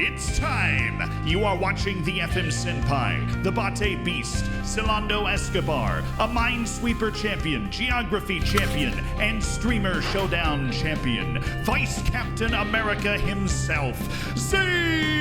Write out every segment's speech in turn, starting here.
It's time! You are watching the FM Senpai, the Bate Beast, Silando Escobar, a Minesweeper champion, Geography champion, and Streamer Showdown champion, Vice Captain America himself, Zealand!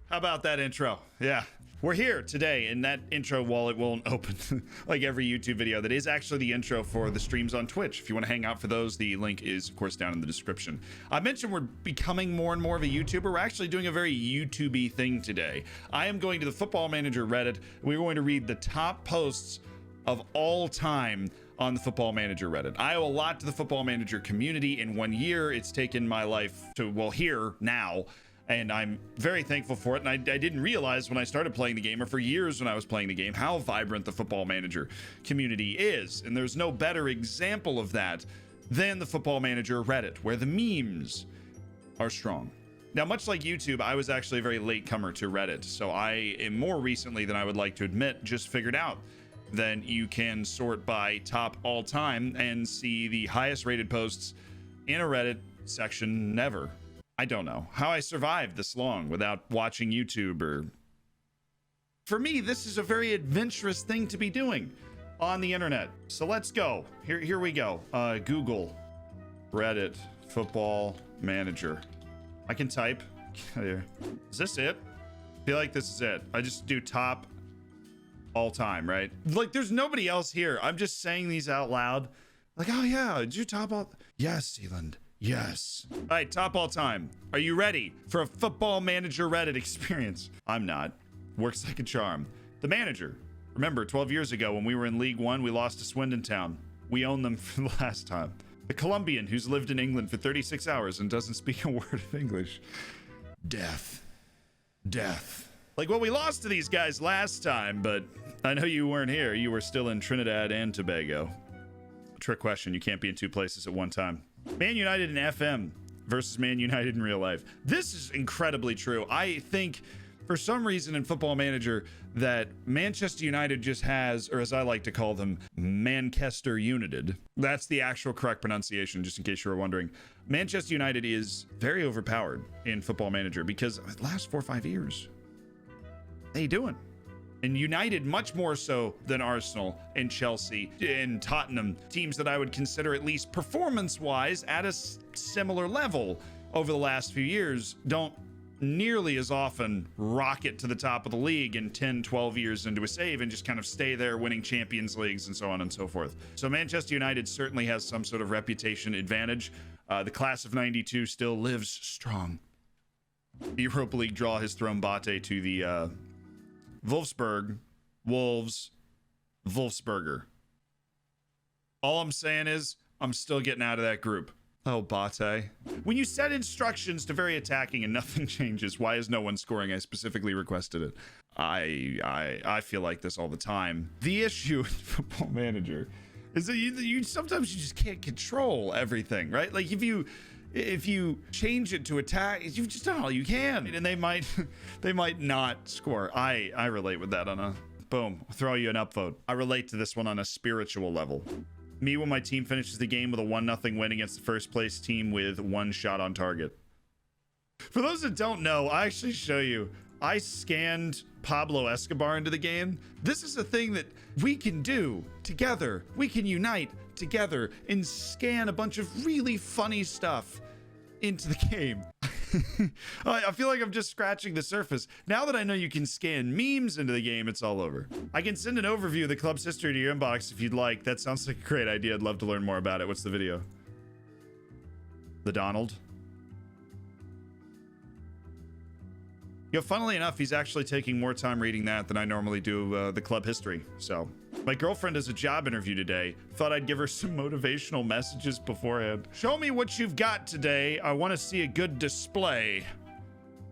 How about that intro? Yeah. We're here today, and that intro, while it won't open like every YouTube video, that is actually the intro for the streams on Twitch. If you want to hang out for those, the link is, of course, down in the description. I mentioned we're becoming more and more of a YouTuber. We're actually doing a very YouTube-y thing today. I am going to the Football Manager Reddit. We're going to read the top posts of all time on the Football Manager Reddit. I owe a lot to the Football Manager community. In 1 year, it's taken my life to, well, here, now. And I'm very thankful for it. And I didn't realize when I started playing the game, or for years when I was playing the game, how vibrant the Football Manager community is. And there's no better example of that than the Football Manager Reddit, where the memes are strong. Now, much like YouTube, I was actually a very late comer to Reddit. So I am, more recently than I would like to admit, just figured out that you can sort by top all time and see the highest rated posts in a Reddit section never. I don't know how I survived this long without watching YouTube. Or for me, this is a very adventurous thing to be doing on the internet. So let's go. Here we go. Google Reddit Football Manager. I can type. Is this it? I feel like this is it. I just do top all time, right? Like there's nobody else here. I'm just saying these out loud. Like, oh yeah, did you top all? Yes, Zealand. Yes. All right, top all time. Are you ready for a Football Manager Reddit experience? I'm not. Works like a charm. The Manager. Remember, 12 years ago when we were in League One, we lost to Swindon Town. We own them for the last time. The Colombian who's lived in England for 36 hours and doesn't speak a word of English. Death. Death. Like, well, we lost to these guys last time, but I know you weren't here. You were still in Trinidad and Tobago. Trick question. You can't be in two places at one time. Man United in FM versus Man United in real life. This is incredibly true. I think for some reason in Football Manager that Manchester United just has, or as I like to call them, Manchester United. That's the actual correct pronunciation, just in case you were wondering. Manchester United is very overpowered in Football Manager because the last 4 or 5 years, how you doing? And United much more so than Arsenal and Chelsea and Tottenham, teams that I would consider at least performance-wise at a similar level over the last few years, don't nearly as often rocket to the top of the league in 10, 12 years into a save and just kind of stay there winning Champions Leagues and so on and so forth. So Manchester United certainly has some sort of reputation advantage. The class of 92 still lives strong. The Europa League draw has thrown Bate to the Wolfsburger. All I'm saying is I'm still getting out of that group. Oh, Bate. When you set instructions to very attacking and nothing changes, why is no one scoring? I specifically requested it. I feel like this all the time. The issue with Football Manager is that you sometimes you just can't control everything, right? Like if you change it to attack, you've just done all you can, and they might not score. I relate with that on a boom. I'll throw you an upvote. I relate to this one on a spiritual level. Me when my team finishes the game with a 1-0 win against the first place team with 1 shot on target. For those that don't know, I actually show you. I scanned Pablo Escobar into the game. This is a thing that we can do together. We can unite together and scan a bunch of really funny stuff into the game. I feel like I'm just scratching the surface. Now that I know you can scan memes into the game, it's all over. I can send an overview of the club's history to your inbox if you'd like. That sounds like a great idea. I'd love to learn more about it. What's the video? The Donald? You know, funnily enough, he's actually taking more time reading that than I normally do the club history. So, my girlfriend has a job interview today. Thought I'd give her some motivational messages beforehand. Show me what you've got today. I want to see a good display.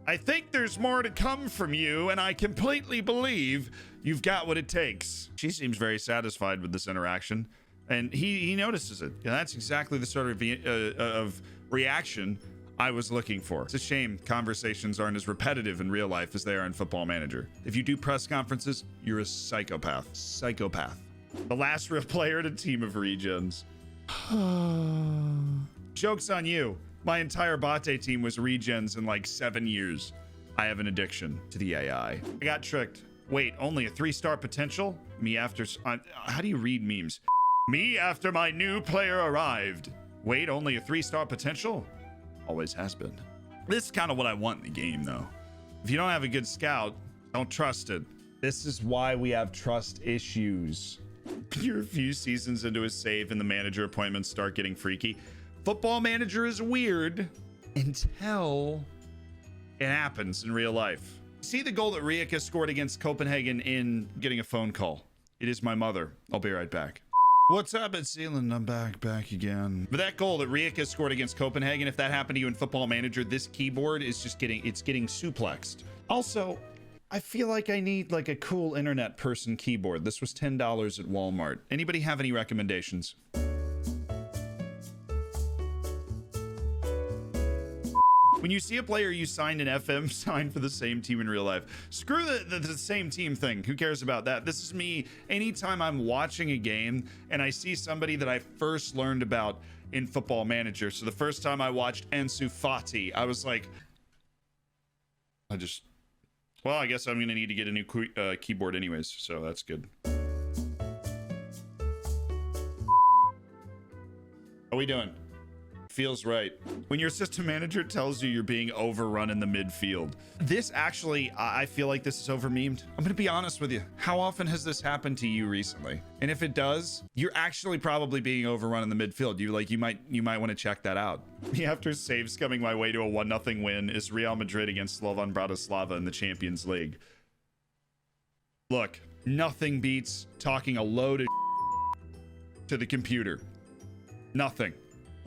I think there's more to come from you, and I completely believe you've got what it takes. She seems very satisfied with this interaction, and he notices it. And that's exactly the sort of reaction I was looking for. It's a shame conversations aren't as repetitive in real life as they are in Football Manager. If you do press conferences, you're a psychopath. Psychopath. The last real player in a team of regens. Joke's on you. My entire Bate team was regens in like 7 years. I have an addiction to the AI. I got tricked. Wait, only a 3-star potential? Me after... how do you read memes? Me after my new player arrived. Wait, only a 3-star potential? Always has been. This is kind of what I want in the game, though. If you don't have a good scout, don't trust it. This is why we have trust issues. You're a few seasons into a save and the manager appointments start getting freaky. Football Manager is weird until it happens in real life. See the goal that Reece scored against Copenhagen in getting a phone call. It is my mother. I'll be right back. What's up, it's Zealand? I'm back again. But that goal that Reece scored against Copenhagen, if that happened to you in Football Manager, this keyboard is just getting suplexed. Also, I feel like I need like a cool internet person keyboard. This was $10 at Walmart. Anybody have any recommendations? When you see a player you signed an FM sign for the same team in real life, screw the same team thing. Who cares about that? This is me anytime I'm watching a game and I see somebody that I first learned about in Football Manager. So the first time I watched Ansu Fati, I was like, well, I guess I'm going to need to get a new keyboard anyways. So that's good. How we doing? Feels right. When your system manager tells you you're being overrun in the midfield. This actually, I feel like this is over memed. I'm gonna be honest with you. How often has this happened to you recently? And if it does, you're actually probably being overrun in the midfield. You might want to check that out. After saves coming my way to a 1-0 win is Real Madrid against Slovan Bratislava in the Champions League. Look, nothing beats talking a load of to the computer. Nothing.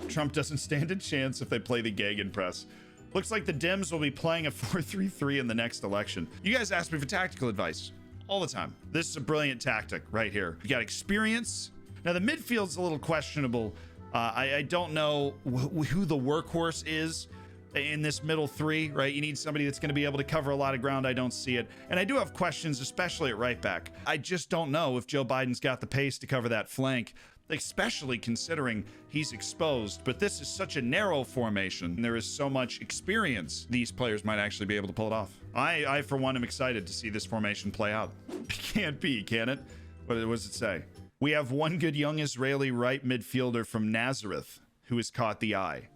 Trump doesn't stand a chance if they play the Gegenpress. Looks like the Dems will be playing a 4-3-3 in the next election. You guys ask me for tactical advice all the time. This is a brilliant tactic right here. You got experience. Now the midfield's a little questionable. I don't know who the workhorse is in this middle three, right? You need somebody that's going to be able to cover a lot of ground. I don't see it. And I do have questions, especially at right back. I just don't know if Joe Biden's got the pace to cover that flank, especially considering he's exposed. But this is such a narrow formation. There is so much experience. These players might actually be able to pull it off. I for one, am excited to see this formation play out. It can't be, can it? What does it say? We have one good young Israeli right midfielder from Nazareth who has caught the eye.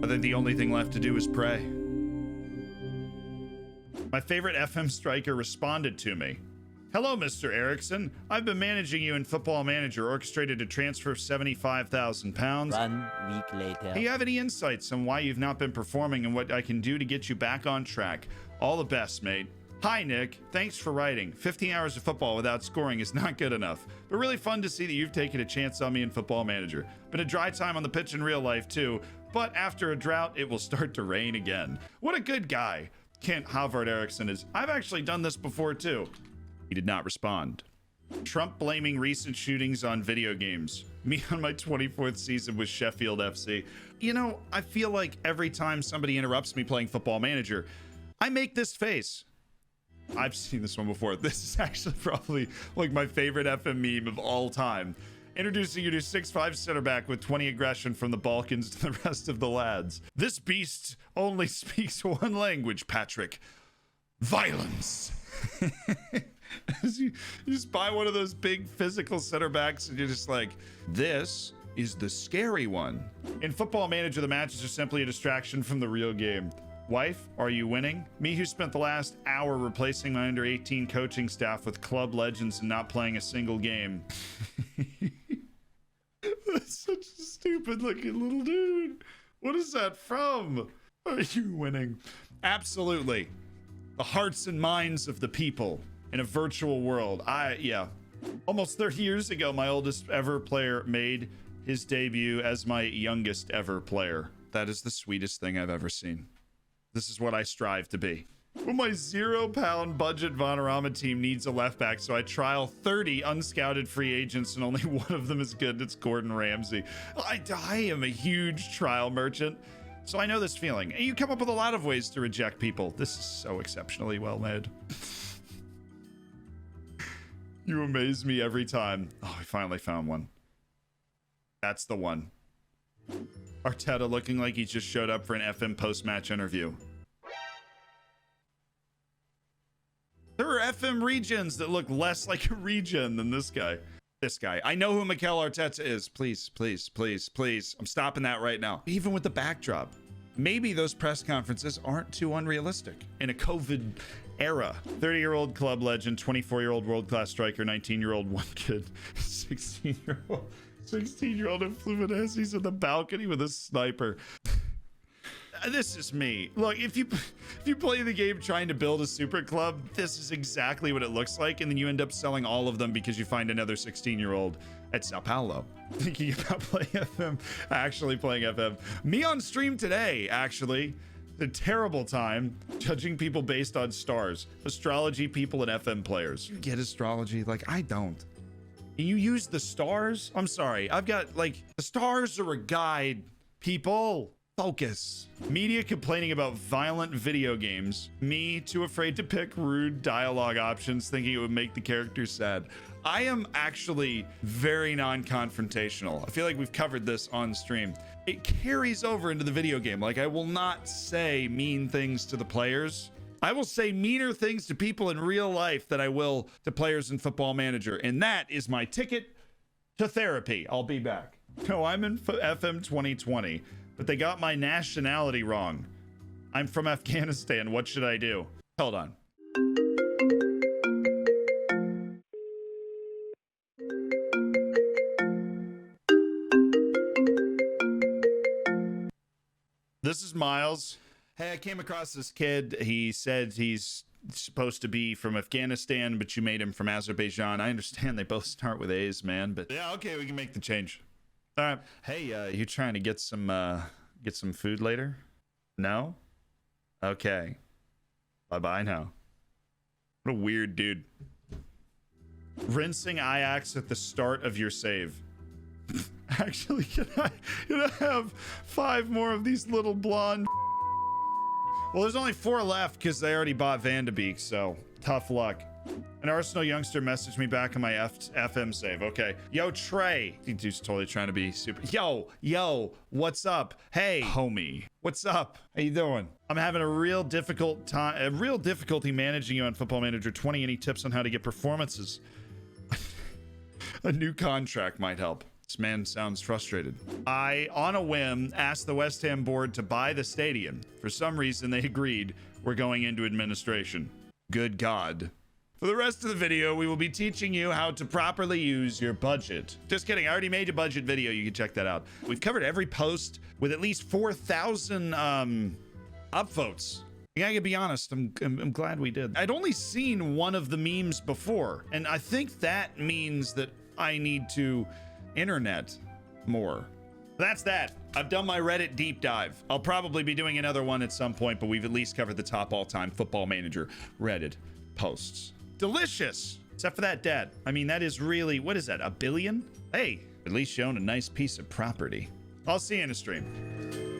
I think the only thing left to do is pray. My favorite FM striker responded to me. Hello, Mr. Erickson. I've been managing you in Football Manager, orchestrated a transfer of £75,000. 1 week later. Do you have any insights on why you've not been performing and what I can do to get you back on track? All the best, mate. Hi, Nick. Thanks for writing. 15 hours of football without scoring is not good enough, but really fun to see that you've taken a chance on me in Football Manager. Been a dry time on the pitch in real life, too, but after a drought, it will start to rain again. What a good guy. Kent Havard Erickson is. I've actually done this before, too. He did not respond. Trump blaming recent shootings on video games. Me on my 24th season with Sheffield FC. You know, I feel like every time somebody interrupts me playing Football Manager, I make this face. I've seen this one before. This is actually probably like my favorite FM meme of all time. Introducing you to 6'5" center back with 20 aggression from the Balkans to the rest of the lads. This beast only speaks one language, Patrick. Violence. You just buy one of those big physical center backs and you're just like, this is the scary one. In Football Manager, the matches are simply a distraction from the real game. Wife, are you winning? Me, who spent the last hour replacing my under-18 coaching staff with club legends and not playing a single game. That's such a stupid looking little dude. What is that from? Are you winning? Absolutely. The hearts and minds of the people in a virtual world. Yeah. Almost 30 years ago, my oldest ever player made his debut as my youngest ever player. That is the sweetest thing I've ever seen. This is what I strive to be. Well, my £0 budget Vanarama team needs a left back, so I trial 30 unscouted free agents, and only one of them is good. It's Gordon Ramsay. I am a huge trial merchant. So I know this feeling. And you come up with a lot of ways to reject people. This is so exceptionally well made. You amaze me every time. Oh, I finally found one. That's the one. Arteta looking like he just showed up for an FM post-match interview. There are FM regions that look less like a region than this guy. This guy. I know who Mikel Arteta is. Please, please, please, please. I'm stopping that right now. Even with the backdrop. Maybe those press conferences aren't too unrealistic in a COVID era. 30-year-old club legend, 24-year-old world-class striker, 19-year-old one kid, 16-year-old 16-year-old in Fluminense's in the balcony with a sniper. This is me. Look, if you play the game trying to build a super club, this is exactly what it looks like, and then you end up selling all of them because you find another 16-year-old at Sao Paulo thinking about playing FM, actually playing FM. Me on stream today, actually. A terrible time judging people based on stars. Astrology people and FM players. You get astrology? Like, I don't. You use the stars? I'm sorry. I've got, like, the stars are a guide. People, focus. Media complaining about violent video games. Me too afraid to pick rude dialogue options, thinking it would make the characters sad. I am actually very non-confrontational. I feel like we've covered this on stream. It carries over into the video game. Like, I will not say mean things to the players. I will say meaner things to people in real life than I will to players in Football Manager. And that is my ticket to therapy. I'll be back. No, I'm in FM 2020, but they got my nationality wrong. I'm from Afghanistan. What should I do? Hold on. This is Miles. Hey, I came across this kid. He said he's supposed to be from Afghanistan, but you made him from Azerbaijan. I understand they both start with A's, man, but yeah, okay, we can make the change. All right. Hey, you trying to get some food later? No? Okay. Bye-bye now. What a weird dude. Rinsing Ajax at the start of your save. Actually, can I have 5 more of these little blonde? Well, there's only 4 left because they already bought Van de Beek, so tough luck. An Arsenal youngster messaged me back on my FM save. Okay. Yo, Trey. Dude's totally trying to be super. Yo, what's up? Hey, homie. What's up? How you doing? I'm having a real difficulty managing you on Football Manager 20. Any tips on how to get performances? A new contract might help. This man sounds frustrated. I, on a whim, asked the West Ham board to buy the stadium. For some reason, they agreed. We're going into administration. Good God. For the rest of the video, we will be teaching you how to properly use your budget. Just kidding. I already made a budget video. You can check that out. We've covered every post with at least 4,000 upvotes. I gotta be honest, I'm glad we did. I'd only seen one of the memes before, and I think that means that I need to internet more. That's that. I've done my Reddit deep dive. I'll probably be doing another one at some point, but we've at least covered the top all-time Football Manager Reddit posts. Delicious. Except for that debt. I mean, that is really, what is that, 1 billion? Hey, at least you own a nice piece of property. I'll see you in a stream.